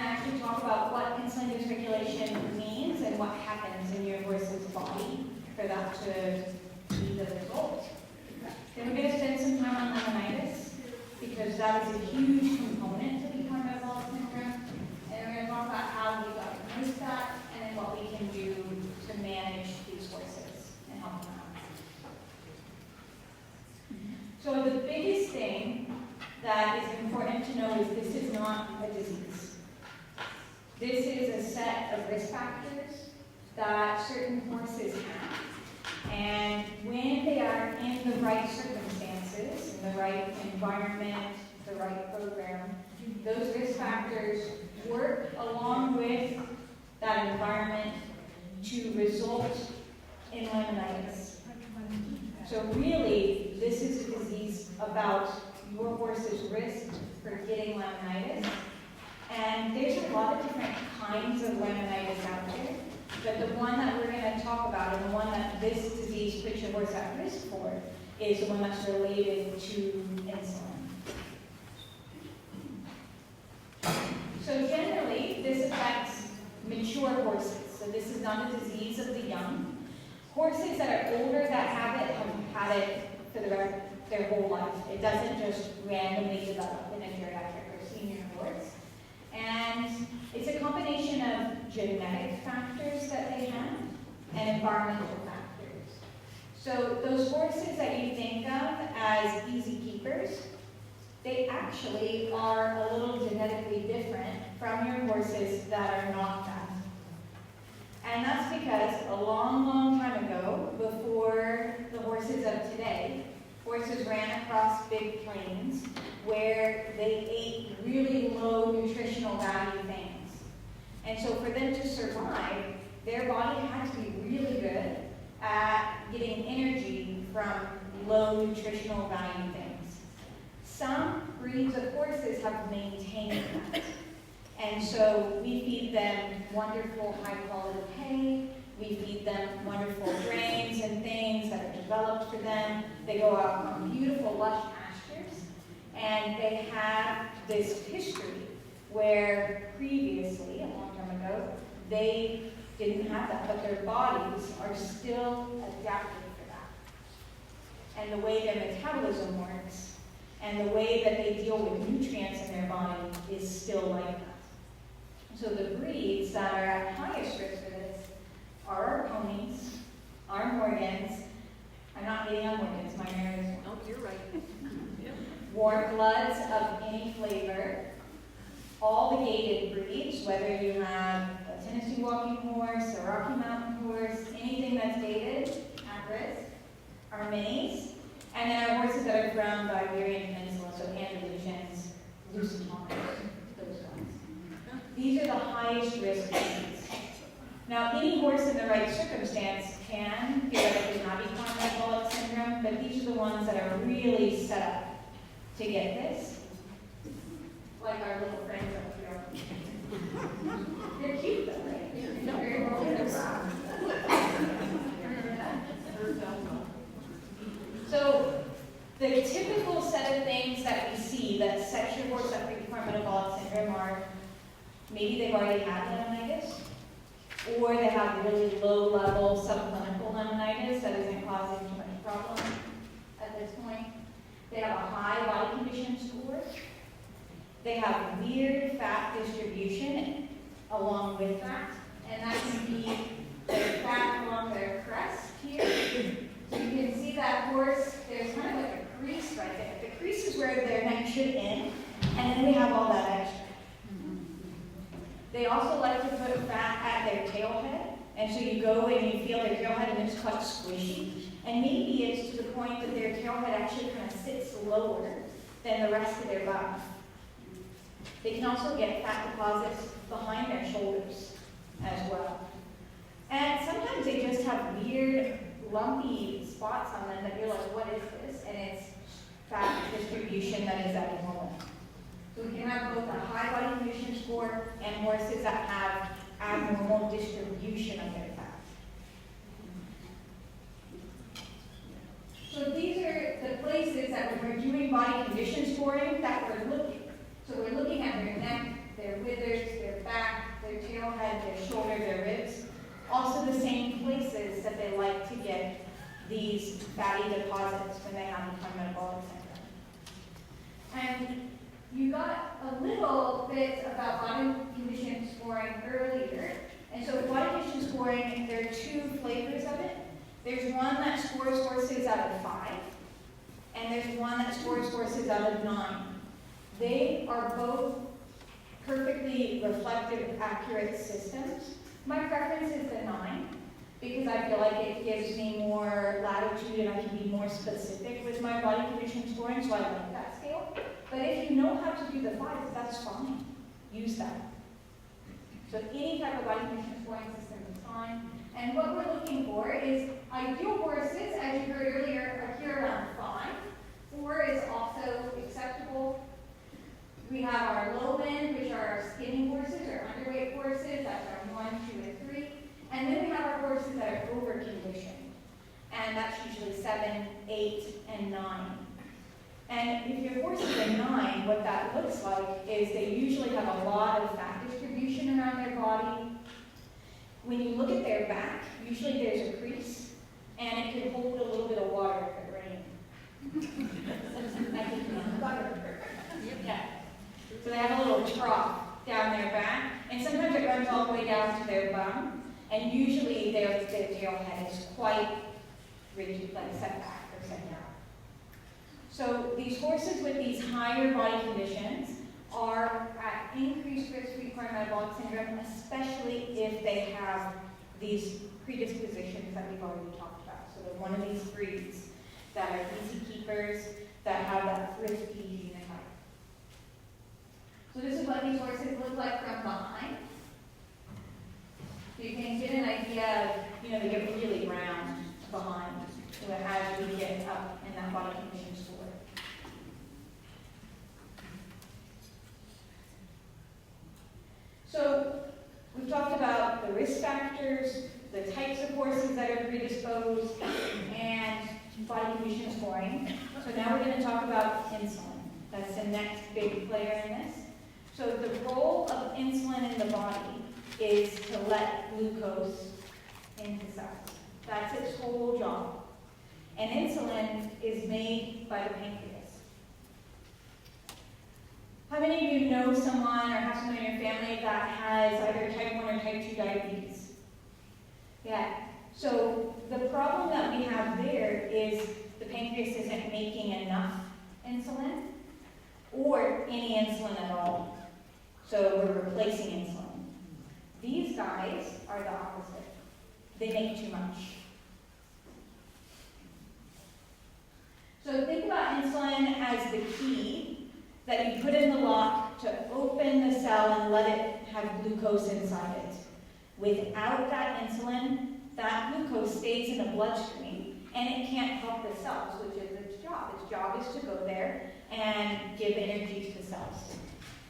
actually talk about what insulin dysregulation means and what happens in your horse's body for that to be the result. Then we're going to spend some time on laminitis, because that is a huge component to equine metabolic syndrome. And we're going to talk about how we diagnose that and then what we can do to manage these horses and help them out. So the biggest thing that is important to know is this is not a disease. This is a set of risk factors that certain horses have. And when they are in the right circumstances, in the right environment, the right program, those risk factors work along with that environment to result in laminitis. So really, this is a disease about your horse's risk for getting laminitis. And there's a lot of different kinds of laminitis out there, but the one that we're going to talk about and the one that this disease puts your horse at risk for is the one that's related to insulin. So generally, this affects mature horses. So this is not a disease of the young. Horses that are older that have had it for their whole life. It doesn't just randomly develop in a geriatric or senior horse. And it's a combination of genetic factors that they have and environmental factors. So those horses that you think of as easy keepers, they actually are a little genetically different from your horses that are not that. And that's because a long, long time ago, before the horses of today, horses ran across big plains where they ate really low nutritional value things. And so for them to survive, their body had to be really good at getting energy from low nutritional value things. Some breeds of horses have maintained that. And so we feed them wonderful high-quality hay, we feed them wonderful grains and things that are developed for them. They go out on beautiful, lush pastures, and they have this history where previously, a long time ago, they didn't have that, but their bodies are still adapted for that. And the way their metabolism works, and the way that they deal with nutrients in their body is still like that. So the breeds that are at highest risk for this are our ponies, our Morgans. I'm not hating on Morgans, my mare is one. Oh, you're right. Warm bloods of any flavor, all the gaited breeds, whether you have a Tennessee walking horse, a Rocky Mountain horse, anything that's gaited at risk, our minis, and then our horses that are from the Iberian Peninsula, so Andalusians, Lusitans, those ones. These are the highest risk breeds. Now, any horse in the right circumstance can theoretically have equine metabolic syndrome, but these are the ones that are really set up to get this. Like our little friends up here. They're cute though, right? They're very well in their brown. Remember that? So, the typical set of things that we see that sets your horse up for equine metabolic syndrome are maybe they've already had laminitis, or they have really low-level subclinical laminitis that isn't causing too much problem at this point. They have a high body condition score. They have weird fat distribution along with that, and that can be the fat along their crest here. So you can see that horse, there's kind of like a crease right there. The crease is where their neck should end, and then they have all that extra. They also like to put fat at their tail head, and so you go and you feel their tail head and it's quite squishy. And maybe it's to the point that their tail head actually kind of sits lower than the rest of their body. They can also get fat deposits behind their shoulders as well. And sometimes they just have weird, lumpy spots on them that you're like, what is this? And it's fat distribution that is abnormal. So we can have both a high body condition score and horses that have abnormal distribution of their fat. So these are the places that when we're doing body condition scoring that we're looking. So we're looking at their neck, their withers, their their tailhead, their shoulder, their ribs. Also the same places that they like to get these fatty deposits when they have equine metabolic syndrome. And you got a little bit about body condition scoring earlier. And so body condition scoring, there are two flavors of it. There's one that scores horses out of 5, and there's one that scores horses out of 9. They are both perfectly reflective, accurate systems. My preference is the 9, because I feel like it gives me more latitude and I can be more specific with my body condition scoring, so I like that scale. But if you know how to do the 5s, that's fine. Use that. So any type of body condition scoring system is fine. And what we're looking for is ideal horses, as you heard earlier, are here around 5. 4 is also acceptable. We have our low end, which are our skinny horses or underweight horses. That's our 1, 2, and 3. And then we have our horses that are over-conditioned. And that's usually 7, 8, and 9. And if your horse is a 9, what that looks like is they usually have a lot of fat distribution around their body. When you look at their back, usually there's a crease, and it can hold a little bit of water if it rains. Yeah. So they have a little trough down their back, and sometimes it runs all the way down to their bum, and usually their tail head is quite rigid, like set back or set down. So these horses with these higher body conditions are at increased risk for equine metabolic syndrome, especially if they have these predispositions that we've already talked about. So they're one of these breeds that are easy keepers, that have that thrifty genotype. So this is what these horses look like from behind. So you can get an idea of, they get really round behind as we get up in that body condition score. So we've talked about the risk factors, the types of horses that are predisposed, and body condition scoring. So now we're going to talk about insulin. That's the next big player in this. So the role of insulin in the body is to let glucose into cells. That's its whole job. And insulin is made by the pancreas. How many of you know someone or have someone in your family that has either type 1 or type 2 diabetes? Yeah. So the problem that we have there is the pancreas isn't making enough insulin or any insulin at all. So we're replacing insulin. These guys are the opposite. They make too much. So think about insulin as the key that you put in the lock to open the cell and let it have glucose inside it. Without that insulin, that glucose stays in the bloodstream and it can't help the cells, which is its job. Its job is to go there and give energy to the cells.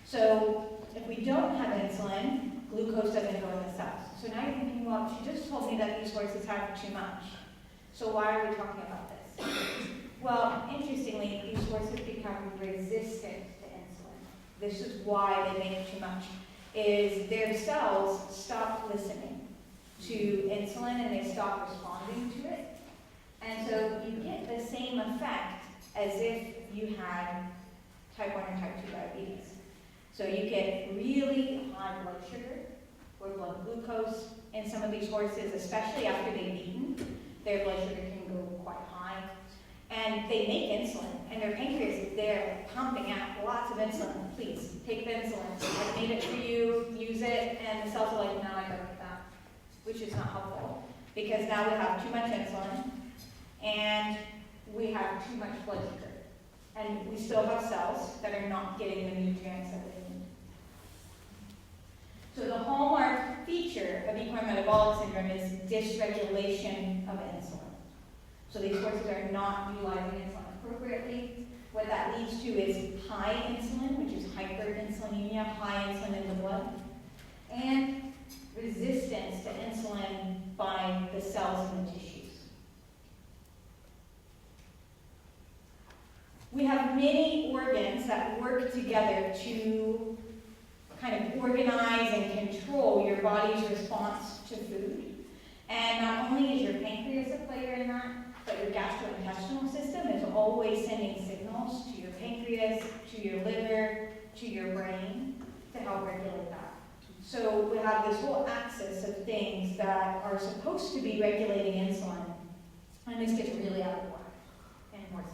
So if we don't have insulin, glucose doesn't go in the cells. So now you're thinking, well, she just told me that these horses have too much. So why are we talking about this? Well, interestingly, these horses become resistant to insulin. This is why they make too much, is their cells stop listening to insulin and they stop responding to it. And so you get the same effect as if you had type 1 or type 2 diabetes. So you get really high blood sugar or blood glucose in some of these horses, especially after they've eaten. Their blood sugar can go quite high. And they make insulin, and their pancreas is there pumping out lots of insulin. Please, take the insulin. I made it for you, use it, and the cells are like, no, I don't get that, which is not helpful, because now we have too much insulin, and we have too much blood sugar. And we still have cells that are not getting the nutrients that they need. So the hallmark feature of equine metabolic syndrome is dysregulation of insulin. So these horses are not utilizing insulin appropriately. What that leads to is high insulin, which is hyperinsulinemia, high insulin in the blood, and resistance to insulin by the cells in the tissues. We have many organs that work together to kind of organize and control body's response to food. And not only is your pancreas a player in that, but your gastrointestinal system is always sending signals to your pancreas, to your liver, to your brain to help regulate that. So we have this whole axis of things that are supposed to be regulating insulin, and this gets really out of whack in horses.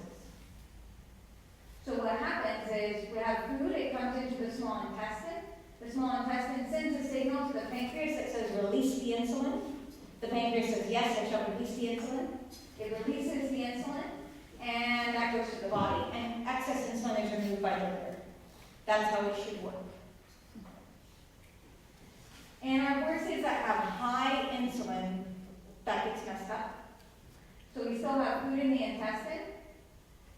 So what happens is we have food, it comes into the small intestine. The small intestine sends a signal to the pancreas that says release the insulin. The pancreas says, yes, I shall release the insulin. It releases the insulin, and that goes to the body, and excess insulin is removed by the liver. That's how it should work. And our horses that have high insulin, that gets messed up. So we still have food in the intestine.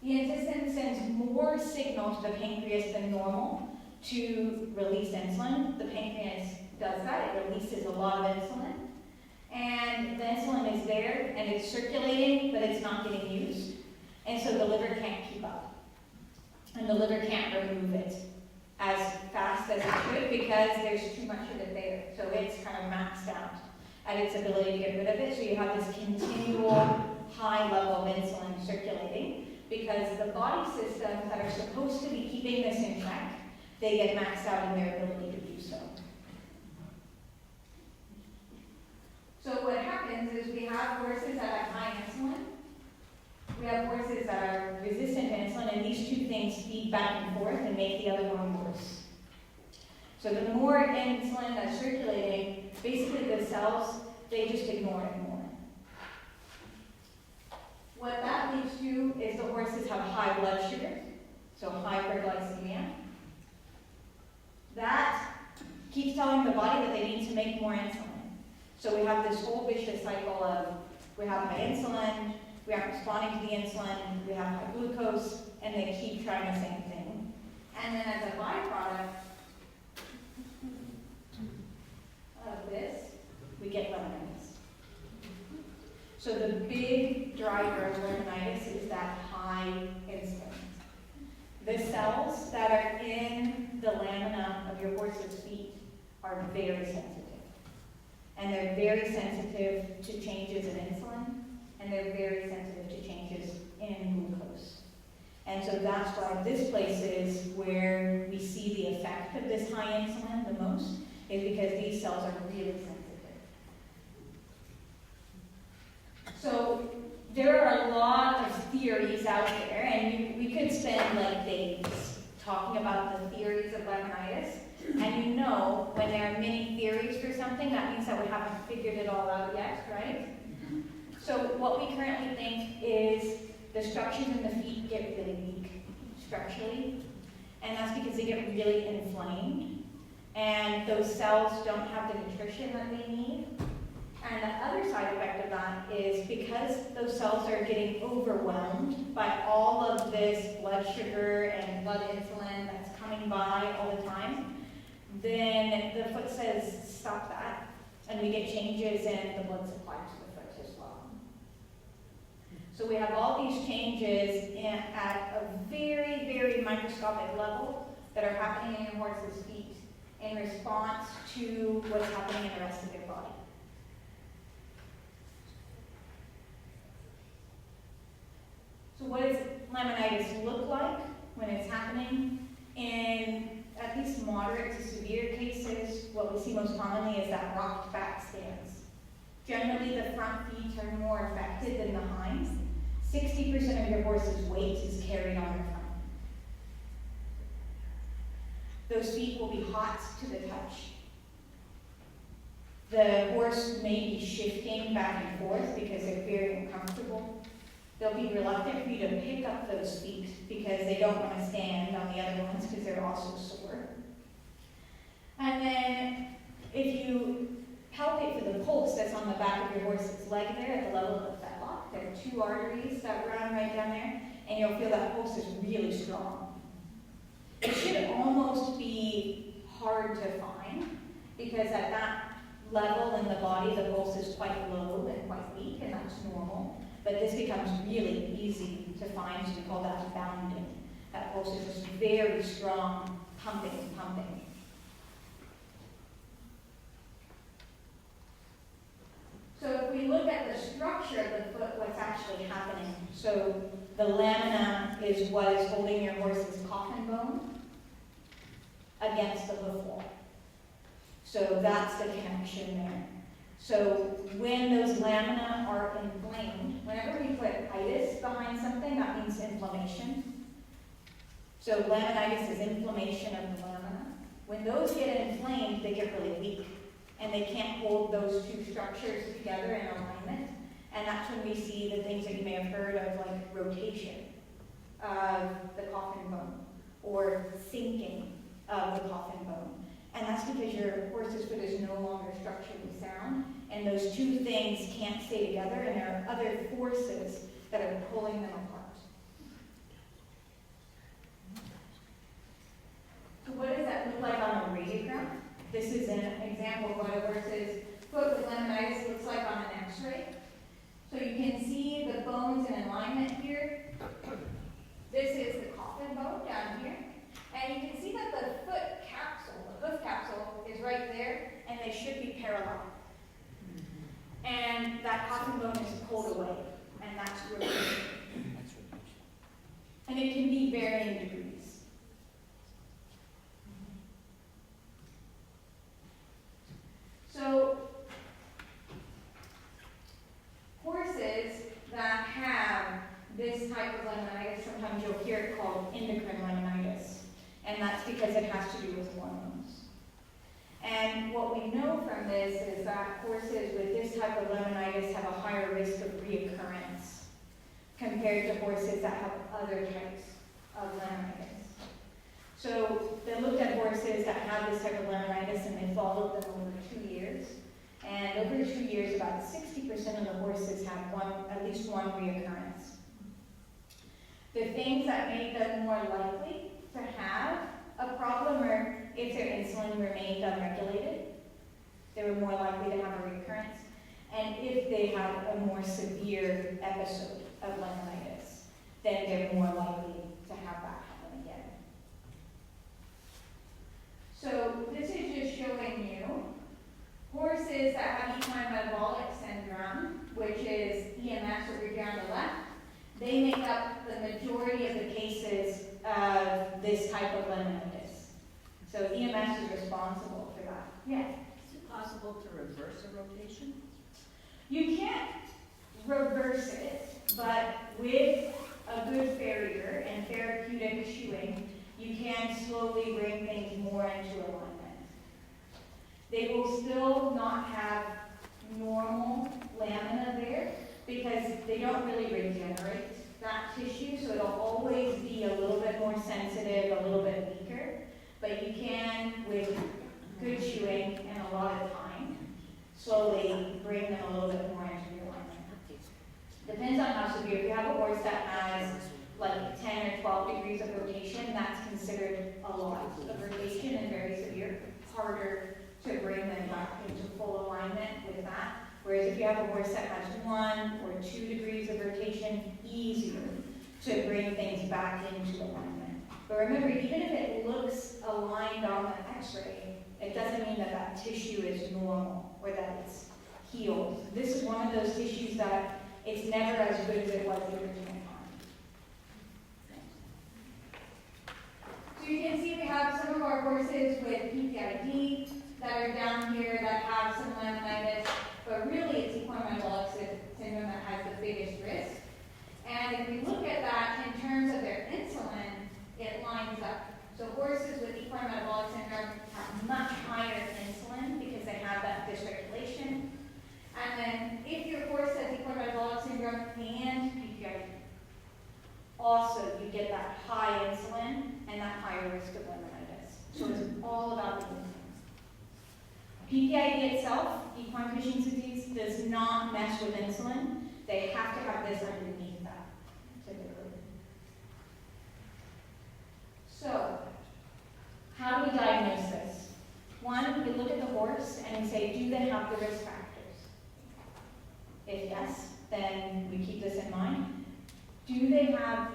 The intestine sends more signal to the pancreas than normal to release insulin. The pancreas does that. It releases a lot of insulin. And the insulin is there, and it's circulating, but it's not getting used. And so the liver can't keep up. And the liver can't remove it as fast as it should because there's too much of it there. So it's kind of maxed out at its ability to get rid of it. So you have this continual high level of insulin circulating because the body systems that are supposed to be keeping this in check, they get maxed out in their ability to do so. So what happens is we have horses that have high insulin. We have horses that are resistant to insulin, and these two things feed back and forth and make the other one worse. So the more insulin that's circulating, basically the cells, they just ignore it more. What that leads to is the horses have high blood sugar, so hyperglycemia. That keeps telling the body that they need to make more insulin. So we have this whole vicious cycle of we have high insulin, we aren't responding to the insulin, we have high glucose, and they keep trying the same thing. And then as a byproduct of this, we get laminitis. So the big driver of laminitis is that high insulin. The cells that are in the lamina of your horse's feet are very sensitive. And they're very sensitive to changes in insulin, and they're very sensitive to changes in glucose. And so that's why this place is where we see the effect of this high insulin the most, is because these cells are really sensitive. So there are a lot of theories out there, and we could spend like days talking about the theories of laminitis. And you know, when there are many theories for something, that means that we haven't figured it all out yet, right? So what we currently think is the structures in the feet get really weak structurally, and that's because they get really inflamed, and those cells don't have the nutrition that they need. And the other side effect of that is because those cells are getting overwhelmed by all of this blood sugar and blood insulin that's coming by all the time, then the foot says, stop that, and we get changes in the blood supply to the foot as well. So we have all these changes at a very, very microscopic level that are happening in your horse's feet in response to what's happening in the rest of their body. So what does laminitis look like when it's happening? In at least moderate to severe cases, what we see most commonly is that rocked back stance. Generally, the front feet are more affected than the hinds. 60% of your horse's weight is carried on their front. Those feet will be hot to the touch. The horse may be shifting back and forth because they're very uncomfortable. They'll be reluctant for you to pick up those feet because they don't want to stand on the other ones because they're also sore. And then if you palpate for the pulse that's on the back of your horse's leg there at the level of the fetlock, there are two arteries that run right down there, and you'll feel that pulse is really strong. It should almost be hard to find because at that level in the body, the pulse is quite low and quite weak, and that's normal. But this becomes really easy to find, so we call that bounding. That pulse is just very strong, pumping. actually happening. So the lamina is what is holding your horse's coffin bone against the hoof wall. So that's the connection there. So when those lamina are inflamed, whenever we put itis behind something, that means inflammation. So laminitis is inflammation of the lamina. When those get inflamed, they get really weak, and they can't hold those two structures together in alignment. And that's when we see the things that you may have heard of, like rotation of the coffin bone, or sinking of the coffin bone. And that's because your horse's foot is no longer structurally sound, and those two things can't stay together, and there are other forces that are pulling them apart. So what does that look like on a radiograph? This is an example of what a horse's foot with laminitis looks like on an x-ray. So you can see the bones in alignment here. This is the coffin bone down here. And you can see that the foot capsule, the hoof capsule, is right there, and they should be parallel. And that coffin bone is pulled away, and that's rotation. And it can be varying degrees. So, horses that have this type of laminitis, sometimes you'll hear it called endocrine laminitis, and that's because it has to do with hormones. And what we know from this is that horses with this type of laminitis have a higher risk of reoccurrence compared to horses that have other types of laminitis. So they looked at horses that have this type of laminitis, and they followed them over 2 years. And over 2 years, about 60% of the horses had at least one reoccurrence. The things that made them more likely to have a problem are if their insulin remained unregulated, they were more likely to have a recurrence, and if they had a more severe episode of laminitis, then they're more likely to have that happen again. So this is just showing you horses that have equine metabolic syndrome, which is EMS over here on the left. They make up the majority of the cases of this type of laminitis. So EMS is responsible for that. Yeah. Is it possible to reverse a rotation? You can't reverse it, but with a good farrier and therapeutic shoeing, you can slowly bring things more into alignment. They will still not have normal lamina there because they don't really regenerate that tissue, so it'll always be a little bit more sensitive, a little bit weaker. But you can, with good shoeing and a lot of time, slowly bring them a little bit more into realignment. Depends on how severe. If you have a horse that has like 10 or 12 degrees of rotation, that's considered a lot of rotation and very severe. It's harder to bring them back into full alignment with that. Whereas if you have a horse that has 1 or 2 degrees of rotation, easier to bring things back into alignment. But remember, even if it looks aligned on the x-ray, it doesn't mean that that tissue is normal or that it's healed. This is one of those tissues that it's never as good as it was the original time. So you can see we have some of our horses with PPID that are down here that have some laminitis, but really it's equine metabolic syndrome that has the biggest risk. And if we look at that in terms of their insulin, it lines up. So horses with equine metabolic syndrome have much higher insulin because they have that dysregulation. And then if your horse has equine metabolic syndrome and PPID, also you get that high insulin and that higher risk of laminitis. So it's all about the insulin. PPID itself, equine Cushing's disease, does not mess with insulin. They have to have this underneath that, typically. So, how do we diagnose this? One, we look at the horse and we say, do they have the risk factors? If yes, then we keep this in mind. Do they have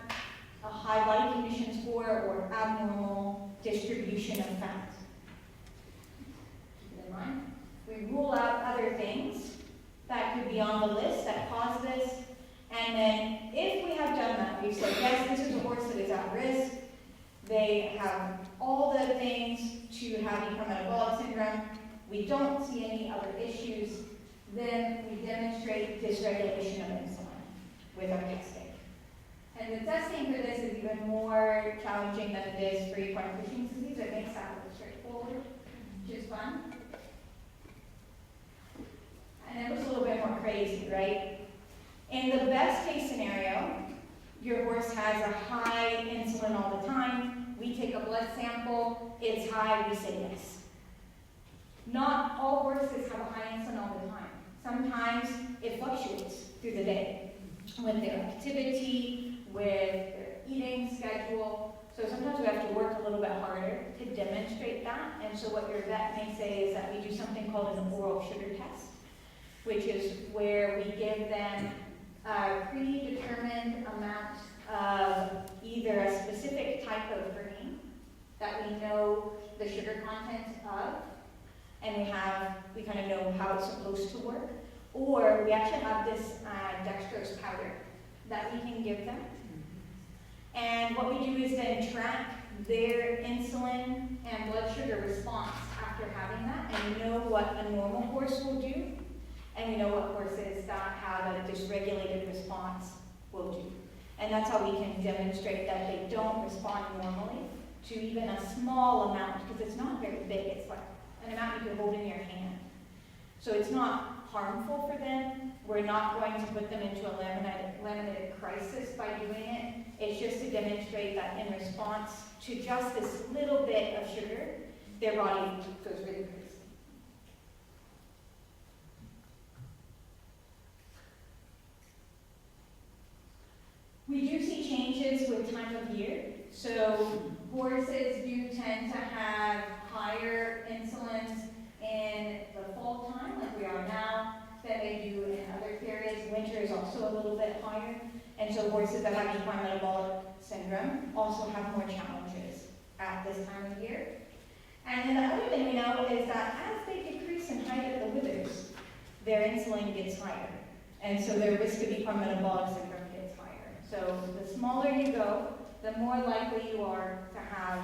a high body condition score or abnormal distribution of fat? Keep it in mind. We rule out other things that could be on the list that cause this, and And then if we have done that, we said, yes, this is a horse that is at risk, they have all the things to have become metabolic syndrome, we don't see any other issues, then we demonstrate dysregulation of insulin with our testing. And the testing for this is even more challenging than it is for equine Cushing's disease. It makes that look straightforward, which is fun. And it was a little bit more crazy, right? In the best case scenario, your horse has a high insulin all the time. We take a blood sample, it's high, we say yes. Not all horses have a high insulin all the time. Sometimes it fluctuates through the day with their activity, with their eating schedule. So sometimes we have to work a little bit harder to demonstrate that. And so what your vet may say is that we do something called an oral sugar test, which is where we give them a predetermined amount of either a specific type of grain that we know the sugar content of, and we kind of know how it's supposed to work, or we actually have this dextrose powder that we can give them. And what we do is then track their insulin and blood sugar response after having that, and we know what a normal horse will do, and we know what horses that have a dysregulated response will do. And that's how we can demonstrate that they don't respond normally to even a small amount, because it's not very big, it's like an amount you can hold in your hand. So it's not harmful for them. We're not going to put them into a laminated crisis by doing it. It's just to demonstrate that in response to just this little bit of sugar, their body goes really crazy. We do see changes with time of year. So horses do tend to have higher insulins in the fall time, like we are now, than they do in other periods. Winter is also a little bit higher. And so horses that have equine metabolic syndrome also have more challenges at this time of year. And then the other thing we know is that as they decrease in height at the withers, their insulin gets higher. And so their risk of equine metabolic syndrome gets higher. So the smaller you go, the more likely you are to have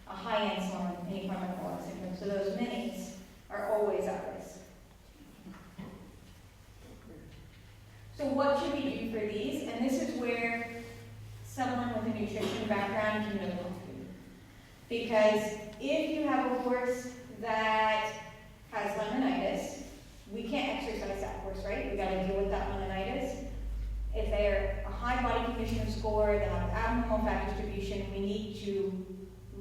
a high insulin in equine metabolic syndrome. So those minis are always at risk. So what should we do for these? And this is where someone with a nutrition background can really help you. Because if you have a horse that has laminitis, we can't exercise that horse, right? We got to deal with that laminitis. If they're a high body condition score, they have abnormal fat distribution, we need to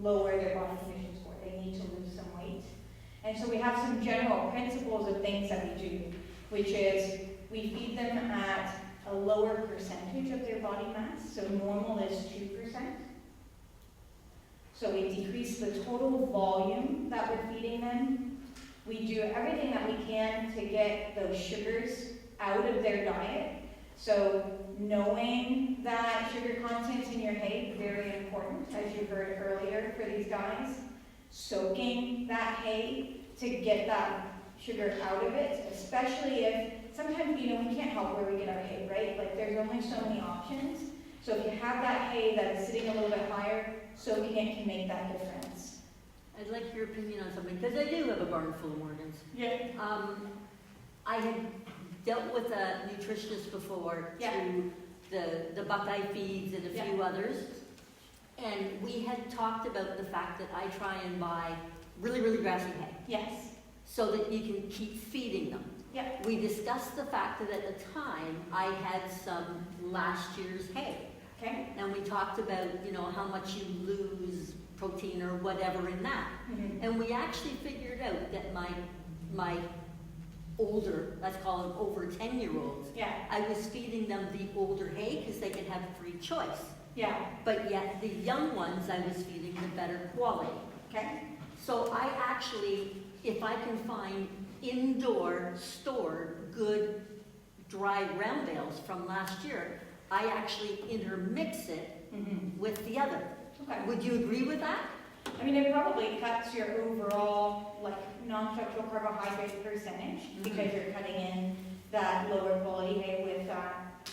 lower their body condition score. They need to lose some weight. And so we have some general principles of things that we do, which is we feed them at a lower percentage of their body mass. So normal is 2%. So we decrease the total volume that we're feeding them. We do everything that we can to get those sugars out of their diet. So knowing that sugar content in your hay is very important, as you heard earlier for these guys. Soaking that hay to get that sugar out of it, especially if sometimes, we can't help where we get our hay, right? Like there's only so many options. So if you have that hay that is sitting a little bit higher, soaking it can make that difference. I'd like your opinion on something, because I do have a barn full of Morgans. Yeah. I had dealt with a nutritionist before through the Buckeye feeds and a few others. And we had talked about the fact that I try and buy really, really grassy hay. Yes. So that you can keep feeding them. Yeah. We discussed the fact that at the time I had some last year's hay. Okay. And we talked about, how much you lose protein or whatever in that. Mm-hmm. And we actually figured out that my older, let's call them over 10-year-olds, I was feeding them the older hay because they could have free choice. Yeah. But yet the young ones I was feeding the better quality. Okay. So I actually, if I can find indoor stored good dry round bales from last year, I actually intermix it with the other. Okay. Would you agree with that? I mean, it probably cuts your overall non-structural carbohydrate percentage because you're cutting in that lower quality hay with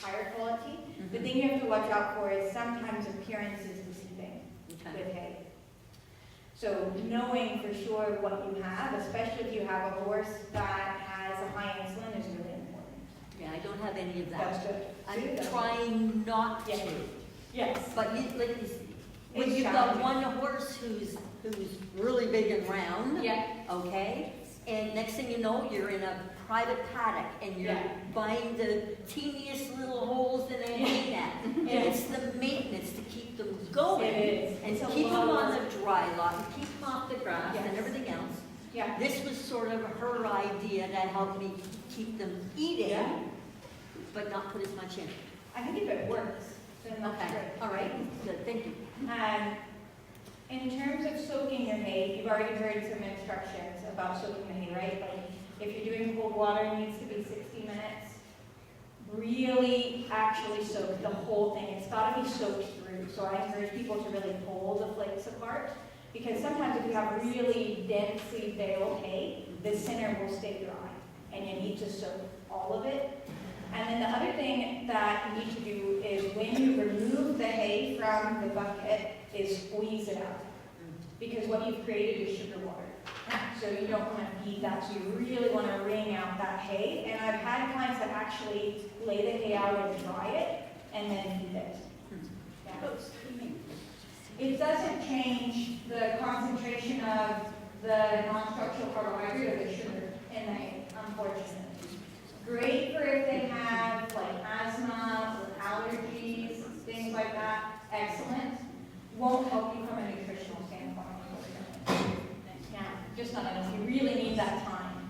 higher quality. The thing you have to watch out for is sometimes appearance is deceiving Okay. with hay. So knowing for sure what you have, especially if you have a horse that has a high insulin, is really important. Yeah, I don't have any of That's that. good. I'm Good. trying not Yes. to. Yes. But you, like, when It's you've got challenging. one horse who's really big and round, Yeah. okay? And next thing you know, you're in a private paddock and you're Yeah. buying the teeniest little holes in a hay net. And it's the maintenance to keep them going. It is. And It's a keep them lot on of the dry lot and keep them off the grass and Yes. everything else. Yeah. This was sort of her idea to help me keep them eating, Yeah. but not put as much in. I think if it works, then that's Okay, great. all right, good, thank you. In terms of soaking your hay, you've already heard some instructions about soaking the hay, right? Like, if you're doing cold water, it needs to be 60 minutes. Really actually soak the whole thing. It's got to be soaked through. So I encourage people to really pull the flakes apart, because sometimes if you have really densely baled hay, the center will stay dry, and you need to soak all of it. And then the other thing that you need to do is when you remove the hay from the bucket is squeeze it out. Because what you've created is sugar water. So you don't want to feed that, so you really want to wring out that hay. And I've had clients that actually lay the hay out and dry it and then feed it. Yeah. It doesn't change the concentration of the non-structural carbohydrate or the sugar in the hay, unfortunately. Great for if they have like asthma or allergies, things like that, excellent. Won't help you from a nutritional standpoint, unfortunately. Yeah, just not enough. You really need that time.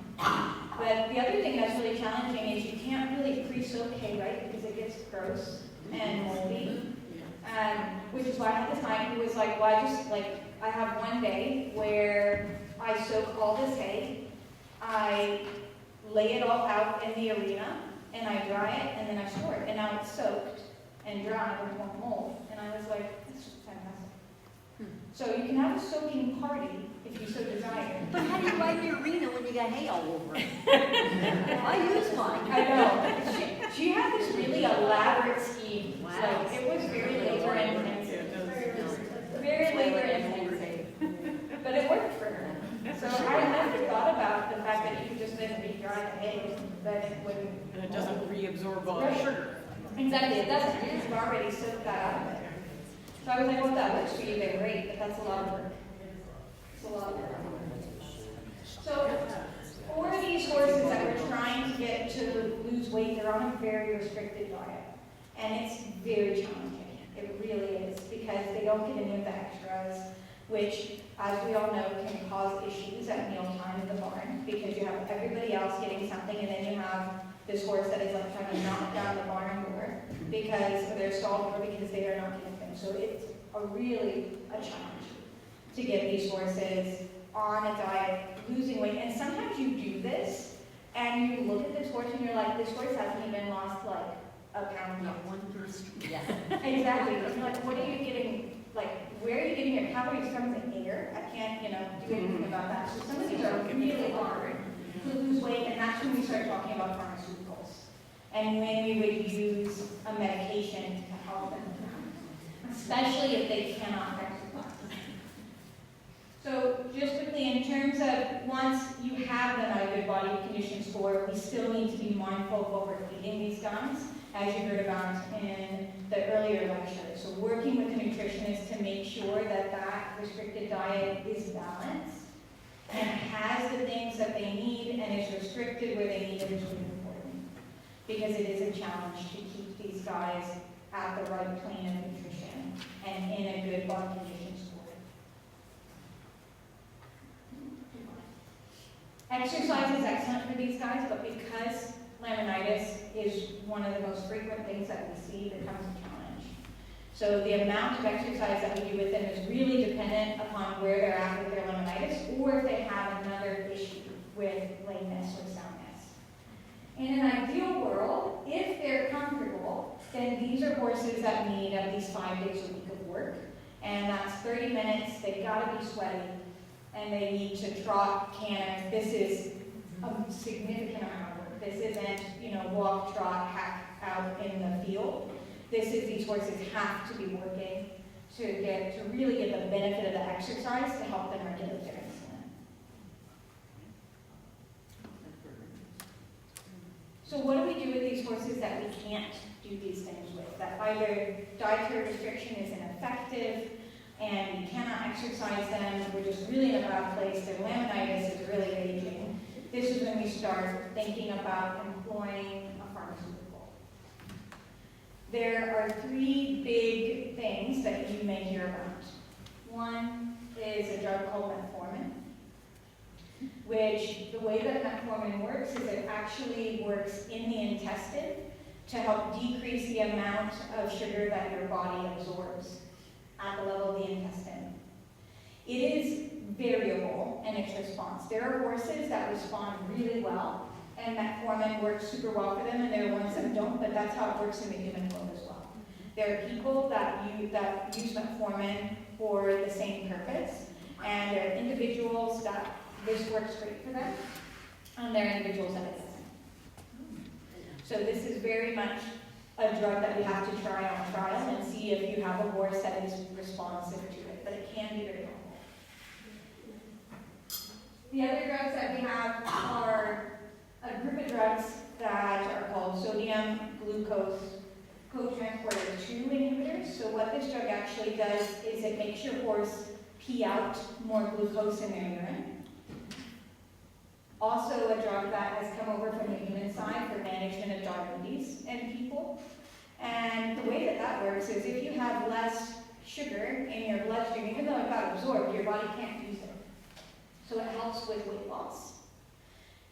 But the other thing that's really challenging is you can't really pre-soak hay, right? Because it gets gross and moldy. Which is why I had this client who was like, well, I have one day where I soak all this hay, I lay it all out in the arena, and I dry it, and then I store it. And now it's soaked and dry, and it won't mold. And I was like, this is fantastic. So you can have a soaking party if you so desire. But how do you wipe the arena when you got hay all over it? I use mine. I know. She had this really elaborate scheme. Wow. Like, it was very labor intensive. Very labor intensive. But it worked for her. So I never thought about the fact that you could just then re-dry the hay, that it wouldn't. And it doesn't reabsorb all the Right. sugar. Exactly, it doesn't, because you've already soaked that out of it. So I was like, well, if that works for you, then great, but that's a lot of work. It's a lot of work. So for these horses that we're trying to get to lose weight, they're on a very restricted diet. And it's very challenging. It really is, because they don't get any of the extras, which, as we all know, can cause issues at mealtime in the barn, because you have everybody else getting something, and then you have this horse that is like trying to knock down the barn door because, or their stall door, because they are not getting things. So it's a challenge to get these horses on a diet, losing weight. And sometimes you do this, and you look at this horse and you're like, this horse hasn't even lost like a pound yet. Not one person. Yeah. Exactly. And you're like, what are you getting, like, where are you getting your calories from? The air? I can't, do anything about that. So some of these are really hard to lose weight, and that's when we start talking about pharmaceuticals. And when we would use a medication to help them, especially if they cannot exercise. So just quickly, in terms of once you have them at a good body condition score, we still need to be mindful of what we're feeding these guys, as you heard about in the earlier lecture. So working with the nutritionist to make sure that that restricted diet is balanced and has the things that they need and is restricted where they need it is really important. Because it is a challenge to keep these guys at the right plane of nutrition and in a good body condition score. Exercise is excellent for these guys, but because laminitis is one of the most frequent things that we see, it becomes a challenge. So the amount of exercise that we do with them is really dependent upon where they're at with their laminitis, or if they have another issue with lameness or soundness. In an ideal world, if they're comfortable, then these are horses that need at least 5 days a week of work. And that's 30 minutes, they've got to be sweaty, and they need to trot, canter. This is a significant amount of work. This isn't, walk, trot, hack out in the field. These horses have to be working to really get the benefit of the exercise to help them regulate their insulin. So what do we do with these horses that we can't do these things with? That either dietary restriction is ineffective and we cannot exercise them, we're just really in a bad place, their laminitis is really raging. This is when we start thinking about employing a pharmaceutical. There are 3 big things that you may hear about. One is a drug called metformin, which the way that metformin works is it actually works in the intestine to help decrease the amount of sugar that your body absorbs at the level of the intestine. It is variable in its response. There are horses that respond really well, and metformin works super well for them, and there are ones that don't, but that's how it works in the human world as well. There are people that use metformin for the same purpose, and there are individuals that this works great for them, and there are individuals that it doesn't. So this is very much a drug that we have to try on trial and see if you have a horse that is responsive to it, but it can be very helpful. The other drugs that we have are a group of drugs that are called sodium glucose cotransporter 2 inhibitors. So what this drug actually does is it makes your horse pee out more glucose in their urine. Also a drug that has come over from the human side for management of diabetes in people. And the way that that works is if you have less sugar in your bloodstream, even though it got absorbed, your body can't use it. So it helps with weight loss.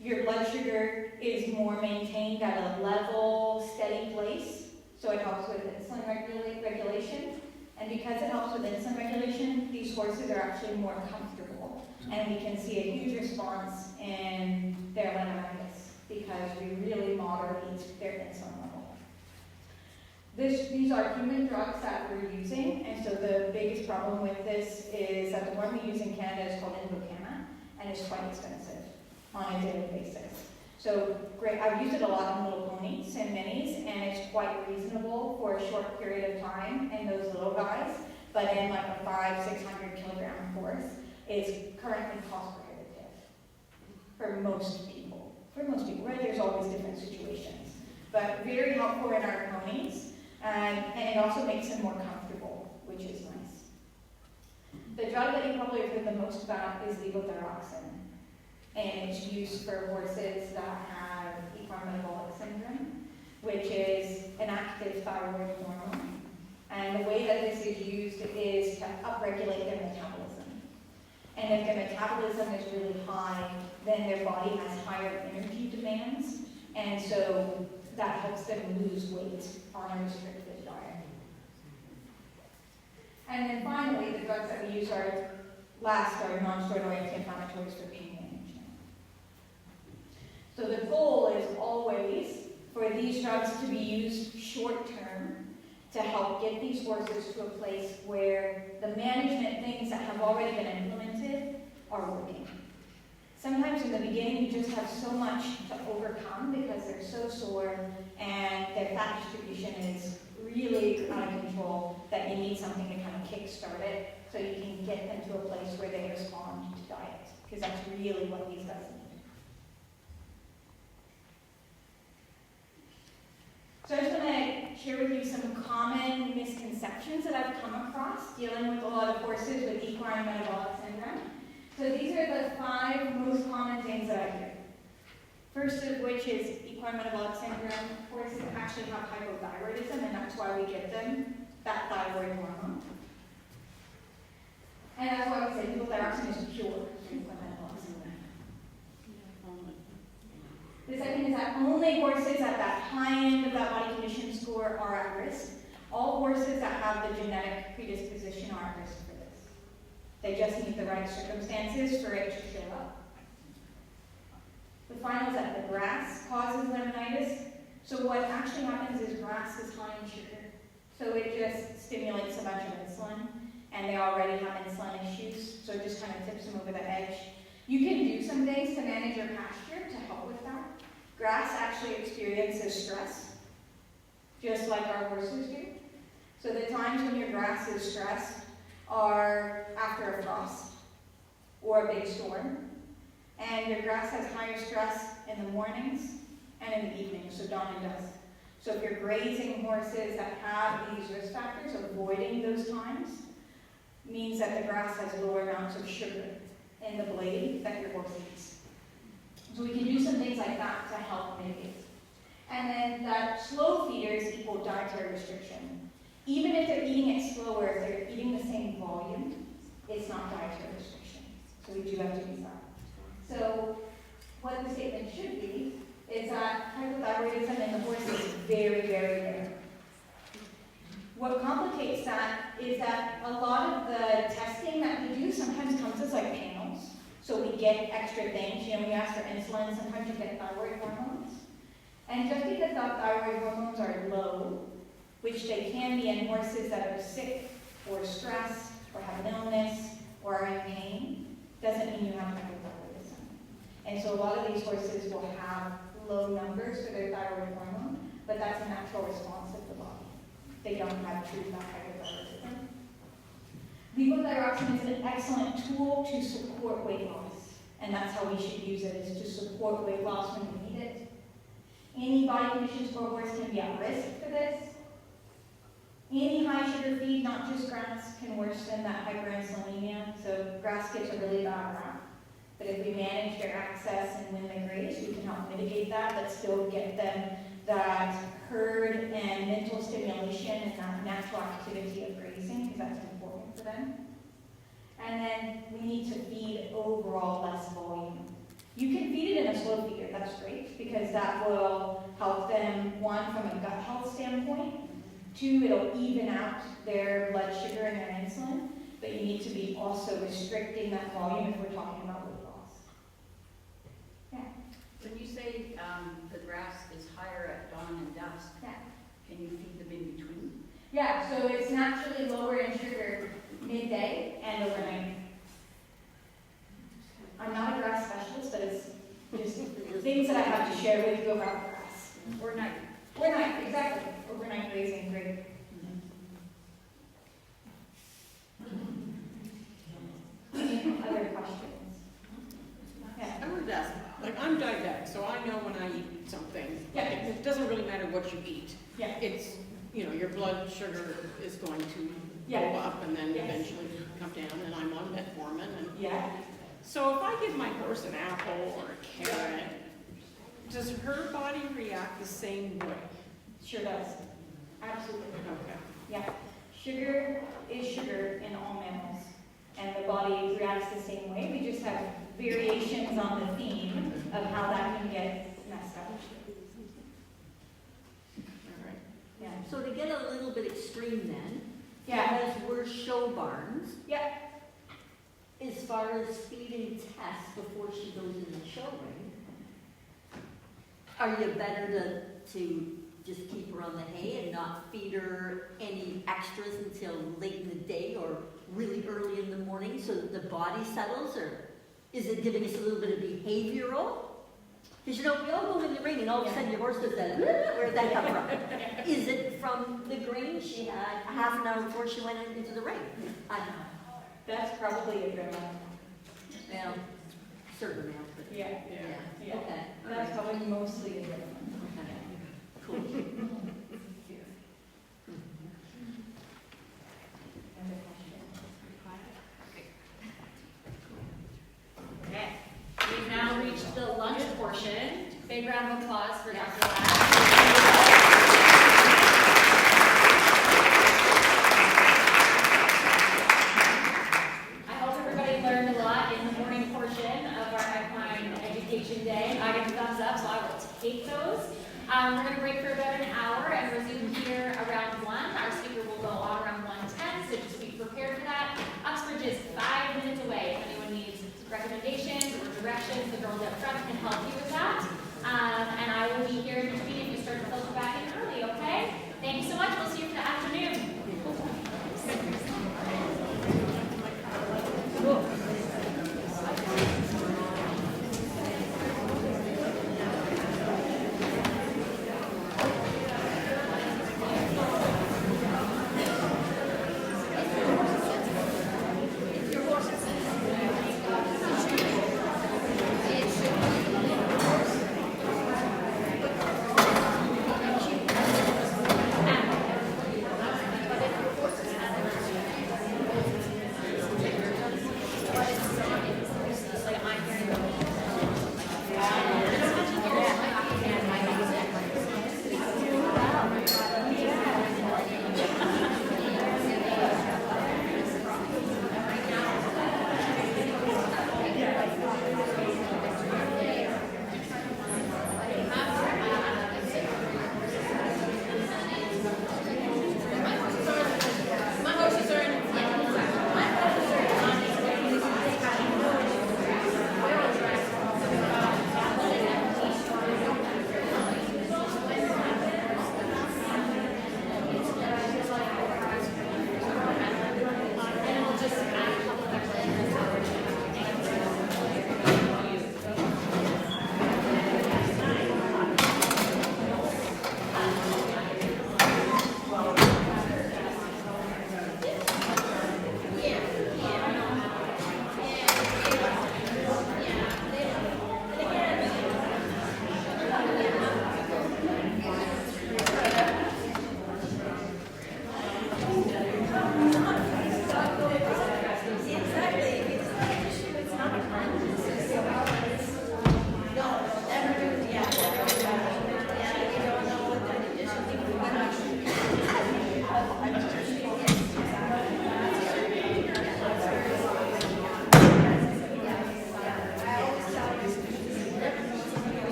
Your blood sugar is more maintained at a level, steady place. So it helps with insulin regulation. And because it helps with insulin regulation, these horses are actually more comfortable. And we can see a huge response in their laminitis because we really moderate their insulin level. These are human drugs that we're using, and so the biggest problem with this is that the one we use in Canada is called Invocana, and it's quite expensive on a daily basis. So great, I've used it a lot in little ponies and minis, and it's quite reasonable for a short period of time in those little guys, but in like a 500-600 kilogram horse, it's currently cost prohibitive for most people. Right? There's always different situations, but very helpful in our ponies, and it also makes them more comfortable, which is nice. The drug that you probably have heard the most about is levothyroxine, and it's used for horses that have equine metabolic syndrome, which is an active thyroid hormone. And the way that this is used is to upregulate their metabolism. And if their metabolism is really high, then their body has higher energy demands, and so that helps them lose weight on a restricted diet. And then finally, the drugs that we use are non-steroidal anti-inflammatories for pain management. So the goal is always for these drugs to be used short-term to help get these horses to a place where the management things that have already been implemented are working. Sometimes in the beginning you just have so much to overcome because they're so sore and their fat distribution is really out of control that you need something to kind of kickstart it so you can get them to a place where they respond to diet, because that's really what these guys need. So I just want to share with you some common misconceptions that I've come across dealing with a lot of horses with equine metabolic syndrome. So these are the 5 most common things that I hear. First of which is equine metabolic syndrome. Horses actually have hypothyroidism, and that's why we give them that thyroid hormone. And that's why we say levothyroxine is pure for equine metabolic syndrome. The second is that only horses at that high end of that body condition score are at risk. All horses that have the genetic predisposition are at risk for this. They just need the right circumstances for it to show up. The final is that the grass causes laminitis. So what actually happens is grass is high in sugar. So it just stimulates a bunch of insulin, and they already have insulin issues, so it just kind of tips them over the edge. You can do some things to manage your pasture to help with that. Grass actually experiences stress, just like our horses do. So the times when your grass is stressed are after a frost or a big storm. And your grass has higher stress in the mornings and in the evenings, so dawn and dusk. So if you're grazing horses that have these risk factors, avoiding those times means that the grass has lower amounts of sugar in the blade that your horse eats. So we can do some things like that to help mitigate. And then that slow feeders equal dietary restriction. Even if they're eating it slower, if they're eating the same volume, it's not dietary restriction. So we do have to use that. So what the statement should be is that hypothyroidism in the horse is very, very rare. What complicates that is that a lot of the testing that we do sometimes comes as like panels. So we get extra things. You know, when you ask for insulin, sometimes you get thyroid hormones. And just because the thyroid hormones are low, which they can be in horses that are sick or stressed or have an illness or are in pain, doesn't mean you have hypothyroidism. And so a lot of these horses will have low numbers for their thyroid hormone, but that's a natural response of the body. They don't have true hypothyroidism. Levothyroxine is an excellent tool to support weight loss, and that's how we should use it, is to support weight loss when we need it. Any body conditions for a horse can be at risk for this. Any high sugar feed, not just grass, can worsen that hyperinsulinemia, so grass gets a really bad rap. But if we manage their access and when they graze, we can help mitigate that, but still get them that herd and mental stimulation and that natural activity of grazing, because that's important for them. And then we need to feed overall less volume. You can feed it in a slow feeder, that's great, because that will help them, one, from a gut health standpoint, two, it'll even out their blood sugar and their insulin, but you need to be also restricting that volume if we're talking about weight loss. Yeah. When you say the grass is higher at dawn and dusk, Yeah. can you feed them in between? Yeah, so it's naturally lower in sugar midday and overnight. I'm not a grass specialist, but it's just things that I have to share with you about grass. Or night? Or night, exactly. Overnight grazing, great. Other questions? Yeah. I wanted to ask, like, I'm diabetic, so I know when I eat something. Yeah. It doesn't really matter what you eat. Yeah. It's, you know, your blood sugar is going to Yeah. go up and then Yes. eventually come down, and I'm on metformin. And Yeah. so if I give my horse an apple or a carrot, does her body react the same way? Sure does. Absolutely. Okay. Yeah. Sugar is sugar in all mammals, and the body reacts the same way. We just have variations on the theme of how that can get messed up. All right. Yeah. So to get a little bit extreme then, Yeah. because we're show barns, Yeah. as far as feeding Tess before she goes in the show ring, are you better to just keep her on the hay and not feed her any extras until late in the day or really early in the morning so that the body settles, or is it giving us a little bit of behavioral? Because you know, we all go in the ring and all of a sudden your horse does that, where did that come from? Is it from the grain she had a half an hour before she went into the ring? I don't know. That's probably a good one. Well, certain amount, but Yeah. Yeah. Yeah. okay. That's probably mostly a good one. Cool. Other questions? Okay, we've now reached the lunch portion. Big round of applause for Dr. Ladd. I hope everybody learned a lot in the morning portion of our Equine Education Day. I get the thumbs up, so I will take those. We're going to break for about an hour and resume here around 1. Our speaker will go on around 1:10, so just be prepared for that. Uxbridge is 5 minutes away. If anyone needs recommendations or directions, the girls up front can help you with that. And I will be here in between if you start to filter back in early, okay? Thank you so much. We'll see you for the afternoon.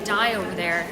die over there.